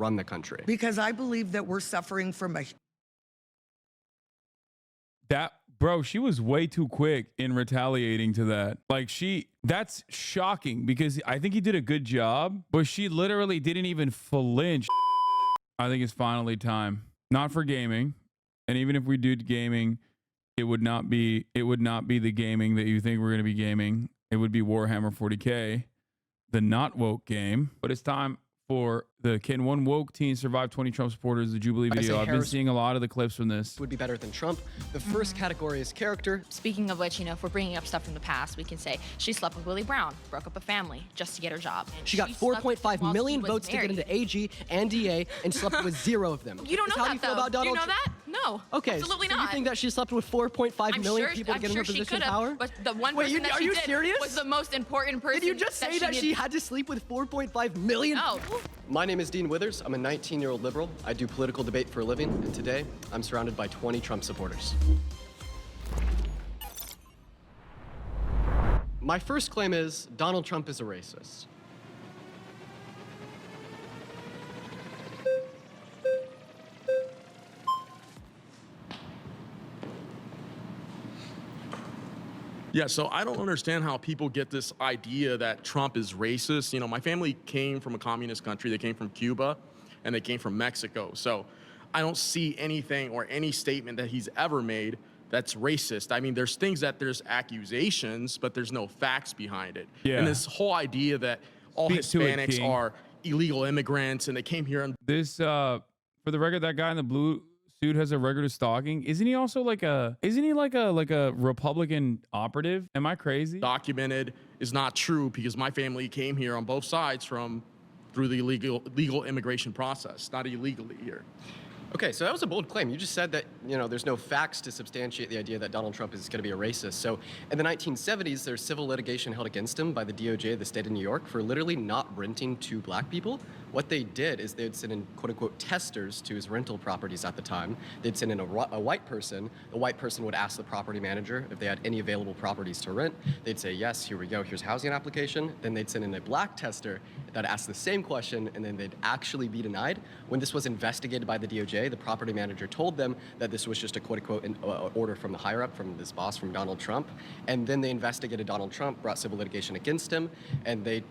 run the country. Because I believe that we're suffering from a... Bro, she was way too quick in retaliating to that. Like that's shocking because I think he did a good job, but she literally didn't even flinch. I think it's finally time. Not for gaming. And even if we did gaming, it would not be the gaming that you think we're going to be gaming. It would be Warhammer 40K, the not woke game. But it's time for the Can One Woke Teen Survive 20 Trump Supporters, the Jubilee video. I've been seeing a lot of the clips from this. Would be better than Trump. The first category is character. Speaking of which, you know, if we're bringing up stuff from the past, we can say she slept with Willie Brown, broke up a family just to get her job. And she got 4.5 million votes to get into AG and DA and slept with 0 of them. You don't know How that, do you feel though. about Donald Do you know that? No. Okay, absolutely so not. you think that she slept with 4.5 million people to get in her position of power? But the one Wait, person that are she you did serious? was the most important person. Did you just say that she had to sleep with 4.5 million? No. My name is Dean Withers. I'm a 19-year-old liberal. I do political debate for a living, and today I'm surrounded by 20 Trump supporters. My first claim is Donald Trump is a racist. Yeah, so I don't understand how people get this idea that Trump is racist. You know, my family came from a communist country. They came from Cuba, and they came from Mexico. So I don't see anything or any statement that he's ever made that's racist. I mean, there's accusations, but there's no facts behind it. Yeah. And this whole idea that all Hispanics are illegal immigrants and they came here and this, for the record, that guy in the blue suit has a record of stalking. Isn't he also like a Republican operative? Am I crazy? documented is not true because my family came here on both sides through the legal immigration process, not illegally here. Okay, so that was a bold claim. You just said that, you know, there's no facts to substantiate the idea that Donald Trump is going to be a racist. So in the 1970s, there's civil litigation held against him by the DOJ of the state of New York for literally not renting to black people. What they did is they'd send in, quote unquote, testers to his rental properties at the time. They'd send in a white person. The white person would ask the property manager if they had any available properties to rent. They'd say, yes, here we go, here's a housing application. Then they'd send in a black tester that asked the same question, and then they'd actually be denied. When this was investigated by the DOJ, the property manager told them that this was just a quote-unquote order from the higher up, from this boss, from Donald Trump. And then they investigated Donald Trump, brought civil litigation against him, and they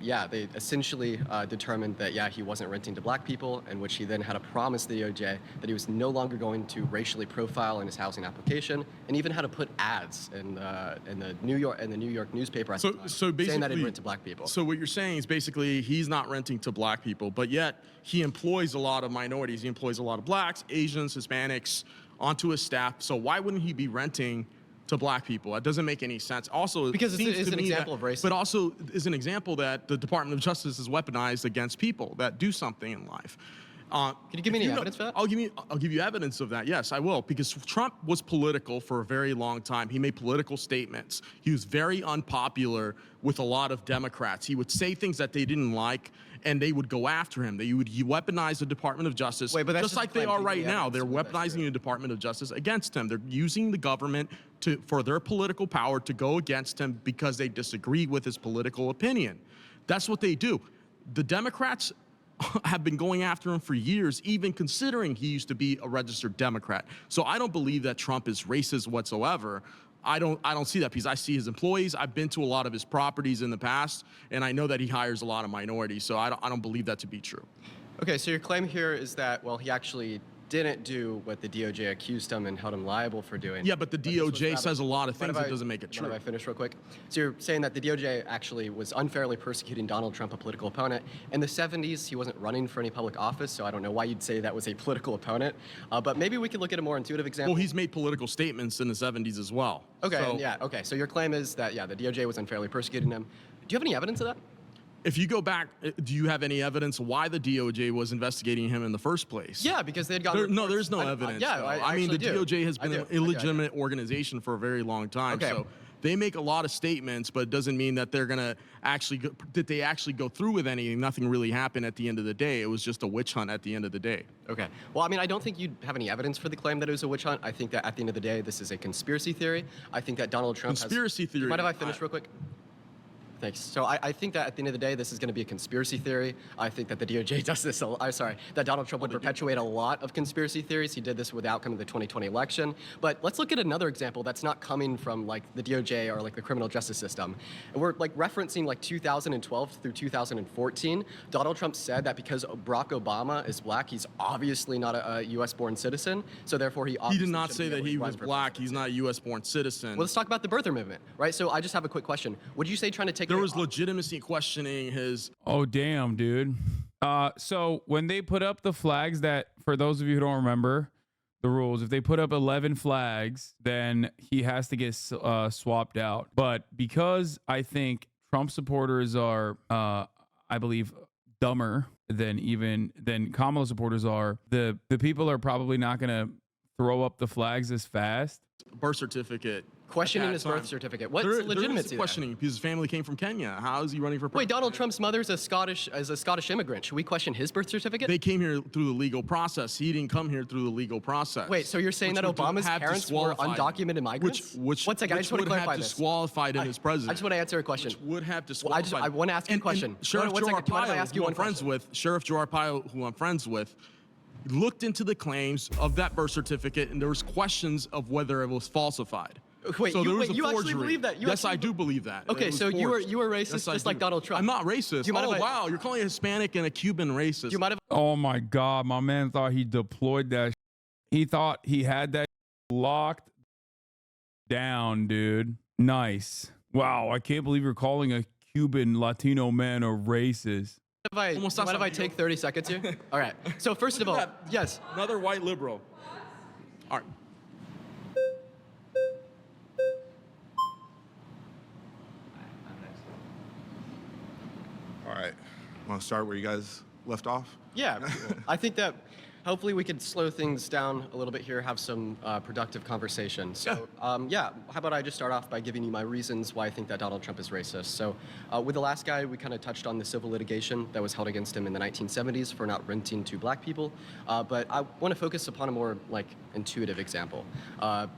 essentially determined that, he wasn't renting to black people, in which he then had to promise the DOJ that he was no longer going to racially profile in his housing application, and even had to put ads in the New York newspaper at the time, saying that he'd rent to black people. So what you're saying is basically he's not renting to black people, but yet he employs a lot of minorities. He employs a lot of blacks, Asians, Hispanics onto his staff. So why wouldn't he be renting to black people? That doesn't make any sense. Also, because it is an example of racism. But also is an example that the Department of Justice is weaponized against people that do something in life. Can you give me any evidence for that? I'll give you evidence of that. Yes, I will, because Trump was political for a very long time. He made political statements. He was very unpopular with a lot of Democrats. He would say things that they didn't like, and they would go after him. He weaponize the Department of Justice. Wait, but that's just like they are right now. They're weaponizing the Department of Justice against him. They're using the government for their political power to go against him because they disagree with his political opinion. That's what they do. The Democrats have been going after him for years, even considering he used to be a registered Democrat. So I don't believe that Trump is racist whatsoever. I don't see that because I see his employees. I've been to a lot of his properties in the past, and I know that he hires a lot of minorities. So I don't believe that to be true. Okay, so your claim here is that, well, he actually didn't do what the DOJ accused him and held him liable for doing. Yeah, but the DOJ says a lot of things that doesn't make it true. If I finish real quick. So you're saying that the DOJ actually was unfairly persecuting Donald Trump, a political opponent. In the 70s, he wasn't running for any public office, so I don't know why you'd say that was a political opponent. But maybe we could look at a more intuitive example. Well, he's made political statements in the 70s as well. Okay, okay. So your claim is that, the DOJ was unfairly persecuting him. Do you have any evidence of that? If you go back, do you have any evidence why the DOJ was investigating him in the first place? Yeah, because they had gotten No, there's no evidence. I mean, the DOJ has been an illegitimate organization for a very long time. Okay. So they make a lot of statements, but it doesn't mean that they're going to actually go through with anything. Nothing really happened at the end of the day. It was just a witch hunt at the end of the day. Okay. Well, I mean, I don't think you have any evidence for the claim that it was a witch hunt. I think that at the end of the day, this is a conspiracy theory. I think that Donald Trump Conspiracy theory. Mind if I finish real quick? Thanks. So I think that at the end of the day, this is going to be a conspiracy theory. I think that the DOJ does this. I'm sorry, that Donald Trump would perpetuate a lot of conspiracy theories. He did this with the outcome of the 2020 election. But let's look at another example that's not coming from like the DOJ or like the criminal justice system. And we're like referencing like 2012 through 2014. Donald Trump said that because Barack Obama is black, he's obviously not a U.S.-born citizen. So therefore, he did not say that he was black. He's not a U.S.-born citizen. Well, let's talk about the birther movement, right? So I just have a quick question. Would you say trying to take There was legitimacy questioning his. Oh, damn, dude. So when they put up the flags that, for those of you who don't remember the rules, if they put up 11 flags, then he has to get swapped out. But because I think Trump supporters are, I believe, dumber than Kamala supporters are, the people are probably not going to throw up the flags as fast. Birth certificate. Questioning his birth certificate. What's the legitimacy? Questioning because his family came from Kenya. How is he running for president? Wait, Donald Trump's mother's a Scottish immigrant. Should we question his birth certificate? They came here through the legal process. He didn't come here through the legal process. Wait, so you're saying that Obama's parents were undocumented migrants? One second, I just want to clarify this. Disqualified him as president. I just want to answer a question. Which would have disqualified. I want to ask you a question. Sheriff Gerard Pyle, who I'm friends with, looked into the claims of that birth certificate, and there was questions of whether it was falsified. Wait, so you actually believe that? Yes, I do believe that. Okay, so you were racist just like Donald Trump. I'm not racist. Wow, you're calling a Hispanic and a Cuban racist. You might have. Oh my God, my man thought he deployed that. He thought he had that locked down, dude. Nice. Wow, I can't believe you're calling a Cuban Latino man a racist. Mind if I take 30 seconds here? All right. So first of all, yes. Another white liberal. All right. All right. Want to start where you guys left off? Yeah. I think that hopefully we could slow things down a little bit here, have some productive conversation. So, how about I just start off by giving you my reasons why I think that Donald Trump is racist. So, with the last guy, we kind of touched on the civil litigation that was held against him in the 1970s for not renting to black people. But I want to focus upon a more like intuitive example,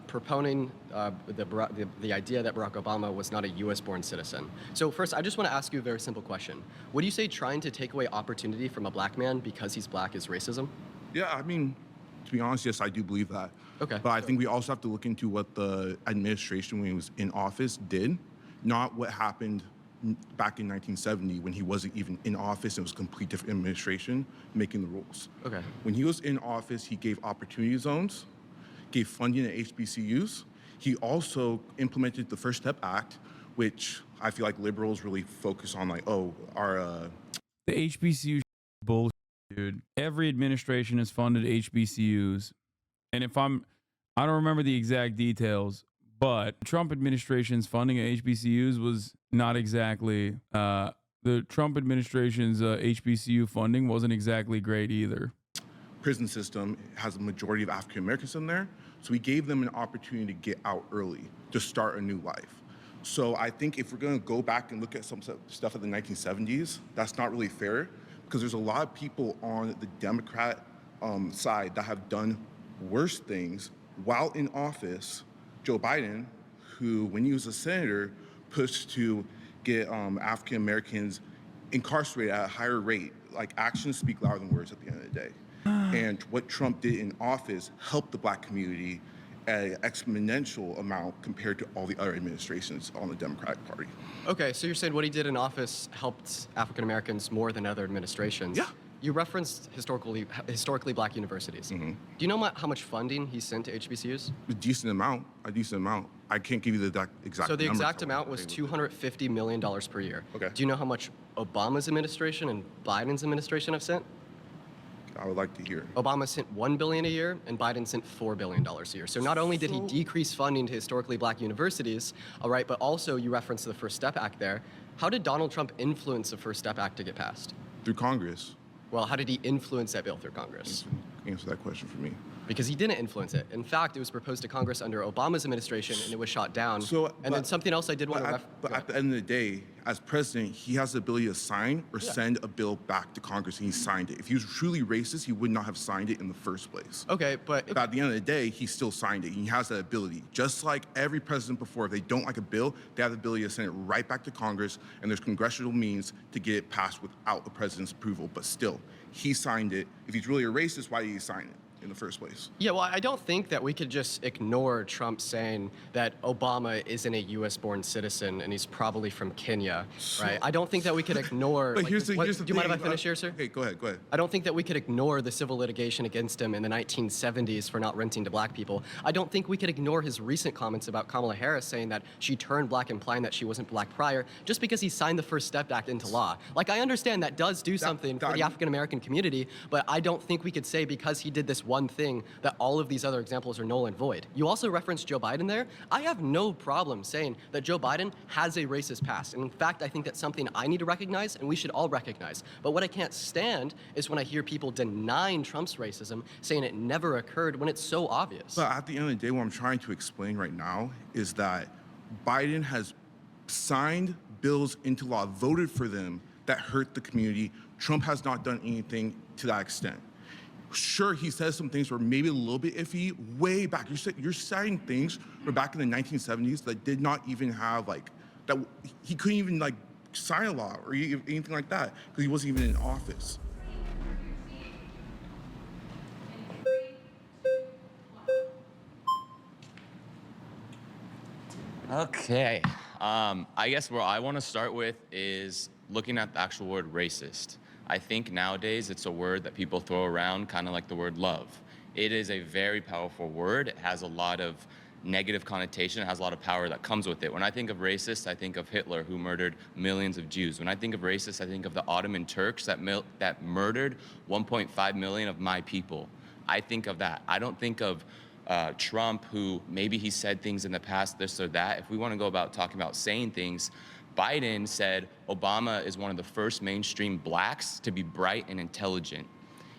proponing the idea that Barack Obama was not a U.S.-born citizen. So first, I just want to ask you a very simple question. Would you say trying to take away opportunity from a black man because he's black is racism? Yeah, I mean, to be honest, yes, I do believe that. Okay. But I think we also have to look into what the administration when he was in office did, not what happened back in 1970 when he wasn't even in office and it was a complete different administration making the rules. Okay. When he was in office, he gave opportunity zones, gave funding to HBCUs. He also implemented the First Step Act, which I feel like liberals really focus on, like, the HBCU bullshit, dude. Every administration has funded HBCUs. And I don't remember the exact details, but the Trump administration's funding of HBCUs was not exactly, the Trump administration's HBCU funding wasn't exactly great either. Prison system has a majority of African Americans in there, so we gave them an opportunity to get out early, to start a new life. So I think if we're going to go back and look at some stuff of the 1970s, that's not really fair, because there's a lot of people on the Democrat side that have done worse things while in office. Joe Biden, who, when he was a senator, pushed to get African Americans incarcerated at a higher rate. Like, actions speak louder than words at the end of the day. And what Trump did in office helped the black community at an exponential amount compared to all the other administrations on the Democratic Party. Okay, so you're saying what he did in office helped African Americans more than other administrations. Yeah. You referenced historically black universities. Mm-hmm. Do you know how much funding he sent to HBCUs? A decent amount. I can't give you the exact So the number, exact amount was $250 million per year. Okay. Do you know how much Obama's administration and Biden's administration have sent? I would like to hear. Obama sent $1 billion a year, and Biden sent $4 billion a year. So not only did he decrease funding to historically black universities, all right, but also you referenced the First Step Act there. How did Donald Trump influence the First Step Act to get passed? Through Congress. Well, how did he influence that bill through Congress? answer that question for me. Because he didn't influence it. In fact, it was proposed to Congress under Obama's administration, and it was shot down. And then something else I did want to But at the end of the day, as president, he has the ability to sign or send a bill back to Congress, and he signed it. If he was truly racist, he would not have signed it in the first place. Okay, but At the end of the day, he still signed it. He has that ability. Just like every president before, if they don't like a bill, they have the ability to send it right back to Congress, and there's congressional means to get it passed without the president's approval. But still, he signed it. If he's really a racist, why did he sign it in the first place? yeah, well, I don't think that we could just ignore Trump saying that Obama isn't a U.S.-born citizen and he's probably from Kenya, right? I don't think that we could ignore. But like, here's the do thing. you mind if I finish here, sir? Okay, go ahead. I don't think that we could ignore the civil litigation against him in the 1970s for not renting to black people. I don't think we could ignore his recent comments about Kamala Harris saying that she turned black, implying that she wasn't black prior, just because he signed the First Step Act into law. Like, I understand that does do something for the African American community, but I don't think we could say because he did this one thing that all of these other examples are null and void. You also referenced Joe Biden there. I have no problem saying that Joe Biden has a racist past. And in fact, I think that's something I need to recognize and we should all recognize. But what I can't stand is when I hear people denying Trump's racism, saying it never occurred when it's so obvious. But at the end of the day, what I'm trying to explain right now is that Biden has signed bills into law, voted for them, that hurt the community. Trump has not done anything to that extent. Sure, he says some things were maybe a little bit iffy way back. You're citing things from back in the 1970s that did not even have that he couldn't even sign a law or anything like that because he wasn't even in office. Okay. I guess where I want to start with is looking at the actual word racist. I think nowadays it's a word that people throw around kind of like the word love. It is a very powerful word. It has a lot of negative connotation. It has a lot of power that comes with it. When I think of racist, I think of Hitler, who murdered millions of Jews. When I think of racist, I think of the Ottoman Turks that murdered 1.5 million of my people. I think of that. I don't think of Trump, who maybe he said things in the past, this or that. If we want to go about talking about saying things, Biden said Obama is one of the first mainstream blacks to be bright and intelligent.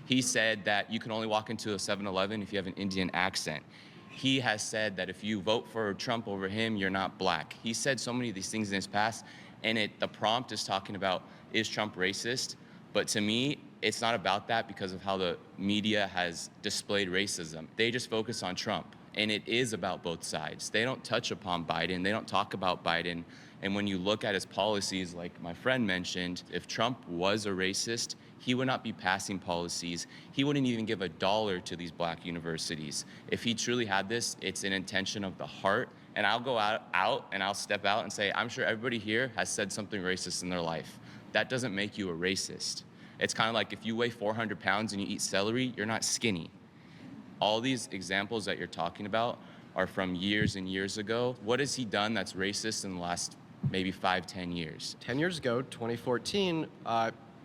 He said that you can only walk into a 7-Eleven if you have an Indian accent. He has said that if you vote for Trump over him, you're not black. He said so many of these things in his past, and the prompt is talking about, is Trump racist? But to me, it's not about that because of how the media has displayed racism. They just focus on Trump, and it is about both sides. They don't touch upon Biden. They don't talk about Biden. And when you look at his policies, like my friend mentioned, if Trump was a racist, he would not be passing policies. He wouldn't even give $1 to these black universities. If he truly had this, it's an intention of the heart. And I'll go out and I'll step out and say, I'm sure everybody here has said something racist in their life. That doesn't make you a racist. It's kind of like if you weigh 400 pounds and you eat celery, you're not skinny. All these examples that you're talking about are from years and years ago. What has he done that's racist in the last maybe 5-10 years? 10 years ago, 2014,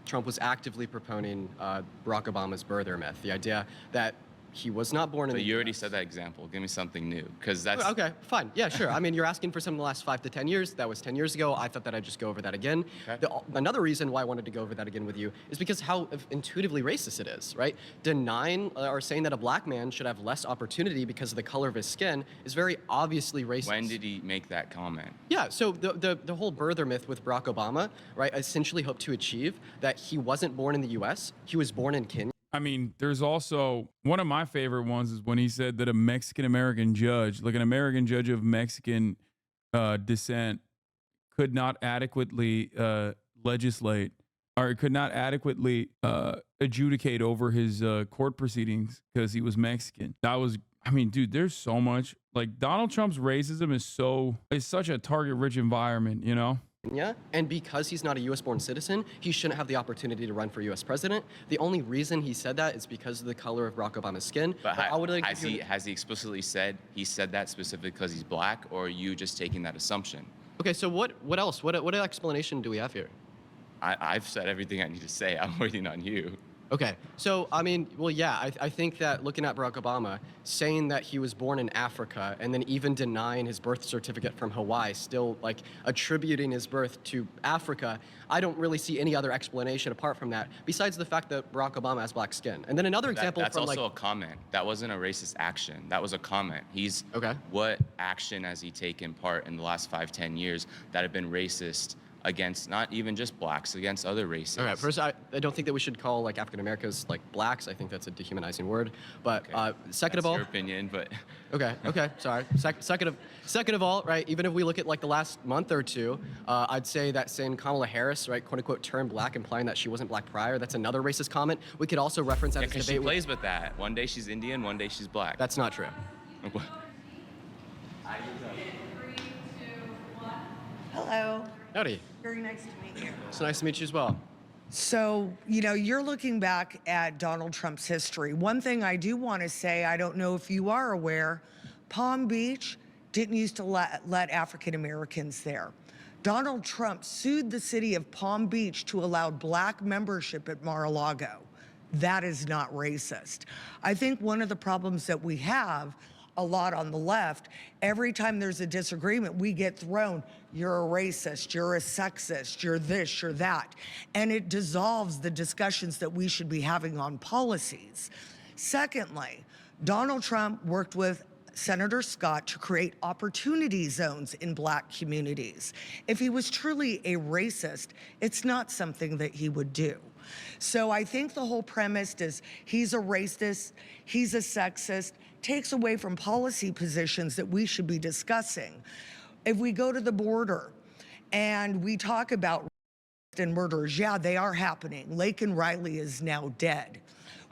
Trump was actively proponing Barack Obama's birther myth, the idea that he was not born in the But you already US. said that example. Give me something new, because that's... Okay, fine. Yeah, sure. I mean, you're asking for some in the last 5 to 10 years. That was 10 years ago. I thought that I'd just go over that again. Okay. Another reason why I wanted to go over that again with you is because how intuitively racist it is, right? Denying or saying that a black man should have less opportunity because of the color of his skin is very obviously racist. When did he make that comment? Yeah, so the whole birther myth with Barack Obama, right, essentially hoped to achieve that he wasn't born in the U.S., he was born in Kenya. I mean, there's also one of my favorite ones is when he said that a Mexican American judge, like an American judge of Mexican descent, could not adequately legislate or could not adequately adjudicate over his court proceedings because he was Mexican. That was, I mean, dude, there's so much. Like, Donald Trump's racism is such a target-rich environment, you know? And because he's not a U.S.-born citizen, he shouldn't have the opportunity to run for U.S. president. The only reason he said that is because of the color of Barack Obama's skin. But has he explicitly said he said that specifically because he's black, or are you just taking that assumption? Okay, so what else? What explanation do we have here? I've said everything I need to say. I'm waiting on you. Okay, so I mean, well, yeah, I think that looking at Barack Obama, saying that he was born in Africa and then even denying his birth certificate from Hawaii, still like attributing his birth to Africa, I don't really see any other explanation apart from that, besides the fact that Barack Obama has black skin. And then another example That's from also like, a comment. That wasn't a racist action. That was a comment. He's Okay. What action has he taken part in the last 5-10 years that have been racist against not even just blacks, against other races? okay, first, I don't think that we should call like African Americans like blacks. I think that's a dehumanizing word. But second That's of all, your opinion, but Okay, sorry. Second of all, right, even if we look at like the last month or two, I'd say that saying Kamala Harris, right, quote unquote, turned black, implying that she wasn't black prior, that's another racist comment. We could also reference that as because debate. she plays with that. One day she's Indian, one day she's black. That's not true. Hello. Howdy. Very nice to meet you. It's nice to meet you as well. So, you know, you're looking back at Donald Trump's history. One thing I do want to say, I don't know if you are aware, Palm Beach didn't used to let African Americans there. Donald Trump sued the city of Palm Beach to allow black membership at Mar-a-Lago. That is not racist. I think one of the problems that we have a lot on the left, every time there's a disagreement, we get thrown, you're a racist, you're a sexist, you're this, you're that. And it dissolves the discussions that we should be having on policies. Secondly, Donald Trump worked with Senator Scott to create opportunity zones in black communities. If he was truly a racist, it's not something that he would do. So I think the whole premise is he's a racist, he's a sexist, takes away from policy positions that we should be discussing. If we go to the border and we talk about and murders, yeah, they are happening. Laken Riley is now dead.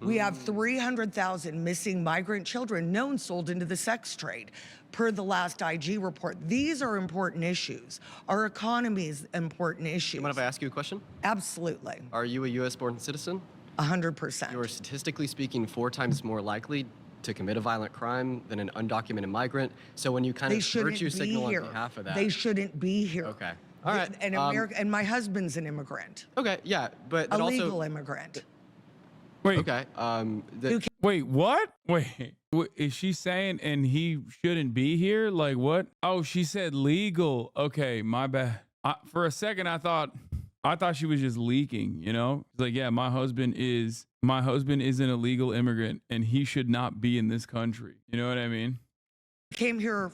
We have 300,000 missing migrant children known sold into the sex trade, per the last IG report. These are important issues. Our economy is important issues. You mind if I ask you a question? Absolutely, Are you a U.S.-born citizen? 100%. You are statistically speaking 4 times more likely to commit a violent crime than an undocumented migrant. So when you kind They of shouldn't virtue be signal here. on behalf of that. They shouldn't be here. Okay. All right. And America, and my husband's an immigrant, Okay, yeah, but a that legal also immigrant. Wait, okay. wait, what? Wait, is she saying and he shouldn't be here? Like what? Oh, she said legal. Okay, my bad. For a second, I thought she was just leaking. You know, it's like, yeah, my husband is an illegal immigrant and he should not be in this country. You know what I mean? Came here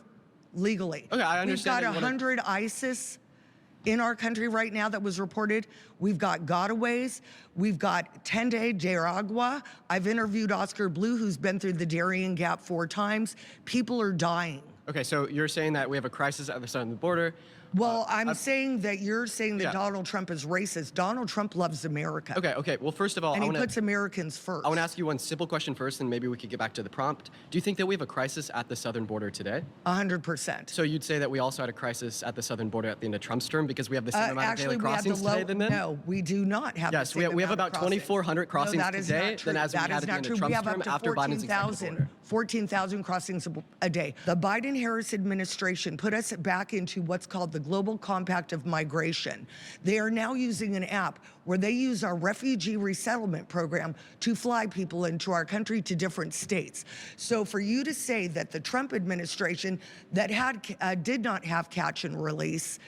legally. Okay, I understand We've that got you wanna- 100 ISIS in our country right now that was reported. We've got gotaways. We've got Tende de Aragua. I've interviewed Oscar Blue, who's been through the Darien Gap 4 times. People are dying. Okay, so you're saying that we have a crisis at the side of the border. Well, I'm saying that you're saying that Yeah. Donald Trump is racist. Donald Trump loves America. Okay. Well, first of all, And I he want to puts Americans first. I want to ask you one simple question first, and maybe we could get back to the prompt. Do you think that we have a crisis at the southern border today? 100%. So you'd say that we also had a crisis at the southern border at the end of Trump's term because we have the same amount of Actually, daily we had the crossings today than then? No, we do not have Yes, the we same have amount of about 2,400 crossings no, that is today not true. than as we That had is at the not end of true. Trump's We have term up to after Biden's executive 14,000 order. 14,000 crossings a day. The Biden-Harris administration put us back into what's called the Global Compact of Migration. They are now using an app where they use our refugee resettlement program to fly people into our country to different states. So for you to say that the Trump administration that did not have catch and release,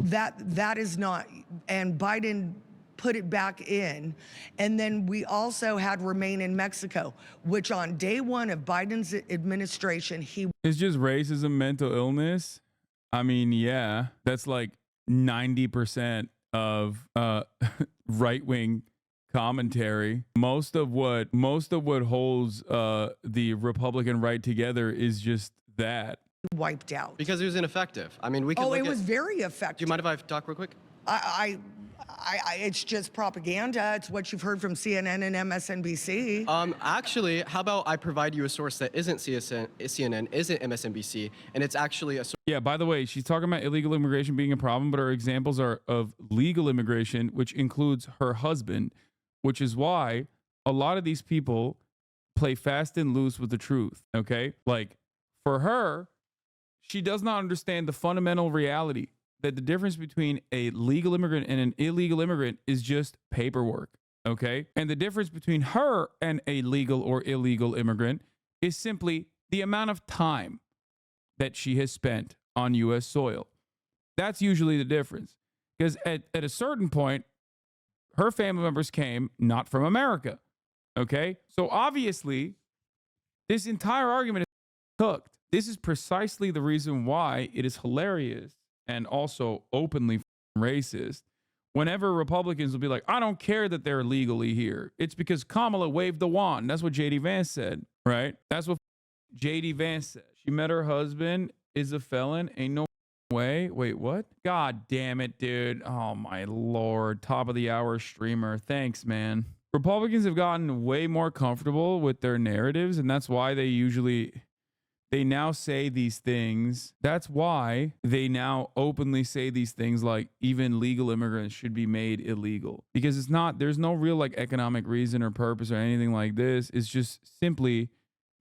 that is not, and Biden put it back in. And then we also had remain in Mexico, which on day 1 of Biden's administration, It's just racism, mental illness. I mean, yeah, that's like 90% of right-wing commentary. Most of what holds the Republican right together is just that. wiped out. Because it was ineffective. I mean, we could Oh, look it at, was very Do effective. you mind if I talk real quick? It's just propaganda. It's what you've heard from CNN and MSNBC. Actually, how about I provide you a source that isn't CNN, isn't MSNBC, and it's actually a source. Yeah, by the way, she's talking about illegal immigration being a problem, but her examples are of legal immigration, which includes her husband, which is why a lot of these people play fast and loose with the truth, okay? Like, for her, she does not understand the fundamental reality that the difference between a legal immigrant and an illegal immigrant is just paperwork, Okay. And the difference between her and a legal or illegal immigrant is simply the amount of time that she has spent on U.S. soil. That's usually the difference. Because at a certain point, her family members came not from America. Okay. So obviously, this entire argument is cooked. This is precisely the reason why it is hilarious and also openly racist whenever Republicans will be like, I don't care that they're legally here. It's because Kamala waved the wand. That's what J.D. Vance said, right? That's what J.D. Vance said. She met her husband, is a felon. Ain't no way. Wait, what? God damn it, dude. Oh, my Lord. Top of the hour streamer. Thanks, man. Republicans have gotten way more comfortable with their narratives, and that's why they now say these things. That's why they now openly say these things like even legal immigrants should be made illegal, because there's no real like economic reason or purpose or anything like this. It's just simply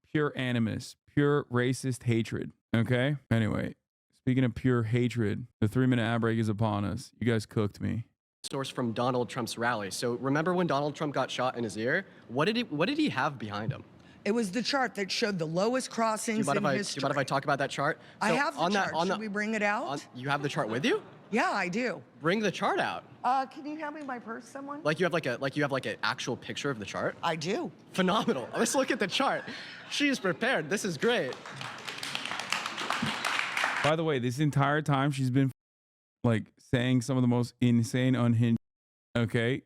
pure animus, pure racist hatred. Okay. Anyway, speaking of pure hatred, the 3-minute ad break is upon us. You guys cooked me. Source from Donald Trump's rally. So remember when Donald Trump got shot in his ear? What did he have behind him? It was the chart that showed the lowest crossings in history. Do you mind if I talk about that chart? I So have the chart. Should we bring it out? You have the chart with you? Yeah, I do. Bring the chart out. Can you hand me my purse, someone? Like you have an actual picture of the chart? I do. Phenomenal. Let's look at the chart. She's prepared. This is great. By the way, this entire time she's been like saying some of the most insane, unhinged. Okay.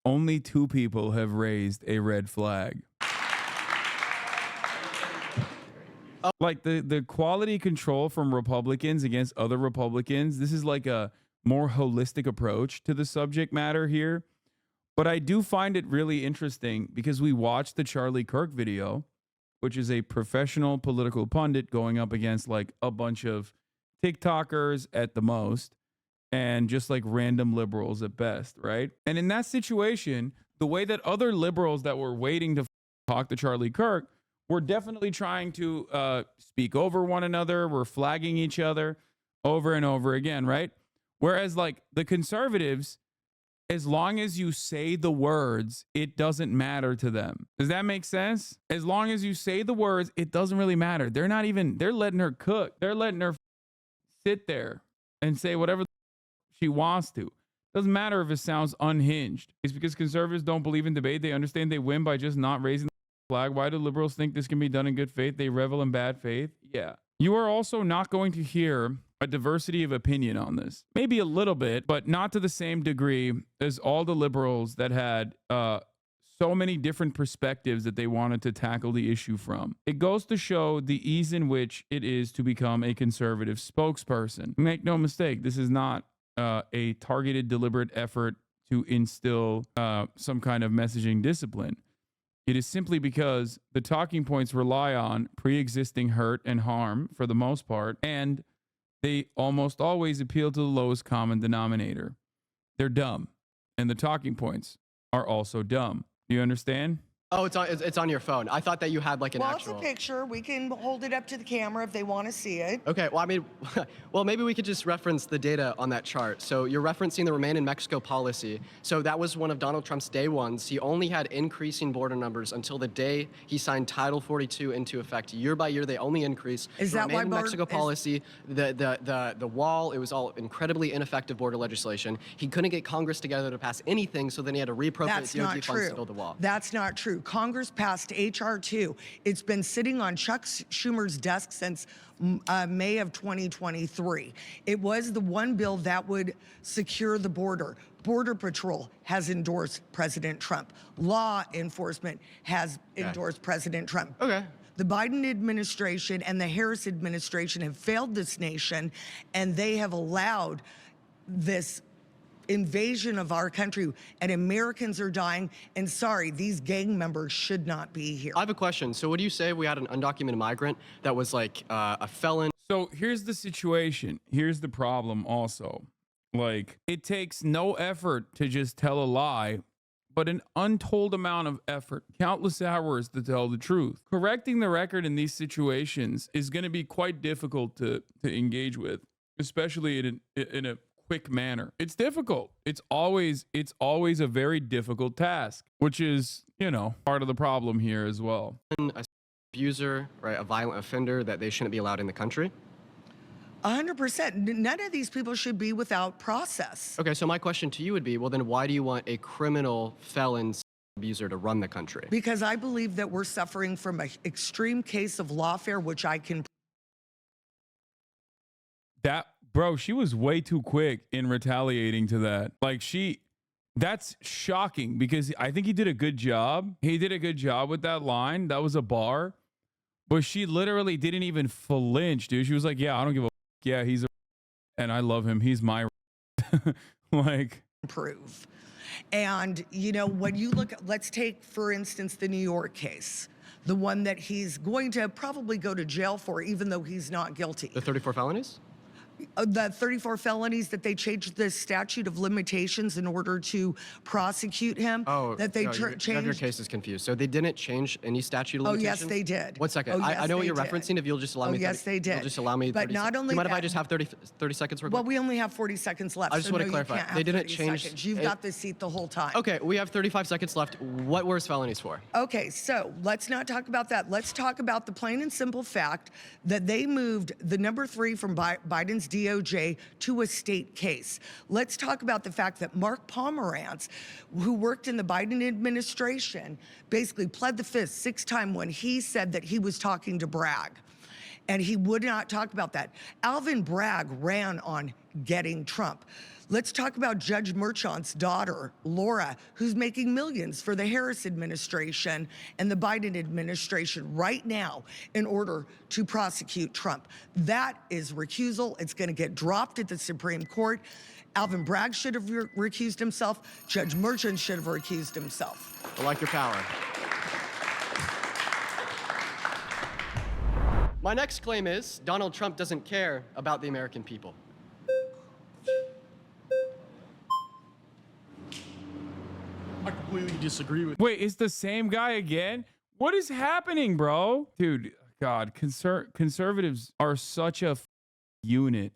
Only 2 people have raised a red flag. Like the quality control from Republicans against other Republicans. This is like a more holistic approach to the subject matter here. But I do find it really interesting because we watched the Charlie Kirk video, which is a professional political pundit going up against like a bunch of TikTokers at the most and just like random liberals at best, right? And in that situation, the way that other liberals that were waiting to talk to Charlie Kirk were definitely trying to speak over one another. We're flagging each other over and over again, right? Whereas like the conservatives, as long as you say the words, it doesn't matter to them. Does that make sense? As long as you say the words, it doesn't really matter. They're letting her cook. They're letting her sit there and say whatever she wants to. Doesn't matter if it sounds unhinged. It's because conservatives don't believe in debate. They understand they win by just not raising the flag. Why do liberals think this can be done in good faith? They revel in bad faith. Yeah. You are also not going to hear a diversity of opinion on this. Maybe a little bit, but not to the same degree as all the liberals that had so many different perspectives that they wanted to tackle the issue from. It goes to show the ease in which it is to become a conservative spokesperson. Make no mistake, this is not a targeted, deliberate effort to instill some kind of messaging discipline. It is simply because the talking points rely on pre-existing hurt and harm for the most part, and they almost always appeal to the lowest common denominator. They're dumb, and the talking points are also dumb. Do you understand? Oh, it's on your phone. I thought that you had like an actual. It's a picture. We can hold it up to the camera if they want to see it. Okay, well, I mean, well, maybe we could just reference the data on that chart. So you're referencing the Remain in Mexico policy. So that was one of Donald Trump's day ones. He only had increasing border numbers until the day he signed Title 42 into effect. Year by year, they only increase. Is that Remain why in Mexico policy, the wall, it was all incredibly ineffective border legislation. He couldn't get Congress together to pass anything, so then he had to reappropriate That's DOD not funds to true. build the wall. That's not true. Congress passed H.R. 2. It's been sitting on Chuck Schumer's desk since May of 2023. It was the one bill that would secure the border. Border Patrol has endorsed President Trump. Law enforcement has endorsed President Trump. Okay. The Biden administration and the Harris administration have failed this nation, and they have allowed this invasion of our country, and Americans are dying. And sorry, these gang members should not be here. I have a question. So what do you say if we had an undocumented migrant that was like a felon? So here's the situation. Here's the problem also. Like, it takes no effort to just tell a lie, but an untold amount of effort, countless hours to tell the truth. Correcting the record in these situations is going to be quite difficult to engage with, especially in a quick manner. It's difficult. It's always a very difficult task, which is, you know, part of the problem here as well. A abuser, right, a violent offender, that they shouldn't be allowed in the country? 100%. None of these people should be without process. Okay, so my question to you would be, well, then why do you want a criminal felon abuser to run the country? Because I believe that we're suffering from an extreme case of lawfare, which I can. That, bro, she was way too quick in retaliating to that. Like, that's shocking because I think he did a good job. He did a good job with that line. That was a bar. But she literally didn't even flinch, dude. She was like, yeah, I don't give a f-. Yeah, he's a and I love him. He's my like Improve. And, you know, when you look at, let's take, for instance, the New York case, the one that he's going to probably go to jail for, even though he's not guilty. The 34 felonies? The 34 felonies that they changed the statute of limitations in order to prosecute him. Oh, that they no, you have your changed. cases confused. So they didn't change any statute of Oh, limitations? yes, they did. 1 second. Oh, I yes, know what they you're did. referencing. If you'll just allow Oh, me yes, they did. You'll just allow me But 30 not seconds. only Do you mind if I that- just have 30 seconds real Well, quick? we only have 40 seconds left. I just so want no, to clarify. You can't have They didn't 30 change. seconds. You've got the seat the whole time. Okay, we have 35 seconds left. What were his felonies for? Okay, so let's not talk about that. Let's talk about the plain and simple fact that they moved the number 3 from Biden's DOJ to a state case. Let's talk about the fact that Mark Pomerantz, who worked in the Biden administration, basically pled the fifth 6 times when he said that he was talking to Bragg. And he would not talk about that. Alvin Bragg ran on getting Trump. Let's talk about Judge Merchant's daughter, Laura, who's making millions for the Harris administration and the Biden administration right now in order to prosecute Trump. That is recusal. It's going to get dropped at the Supreme Court. Alvin Bragg should have recused himself. Judge Merchant should have recused himself. I like your power. My next claim is Donald Trump doesn't care about the American people. I completely disagree with. wait, it's the same guy again? What is happening, bro? Dude, God, conservatives are such a unit.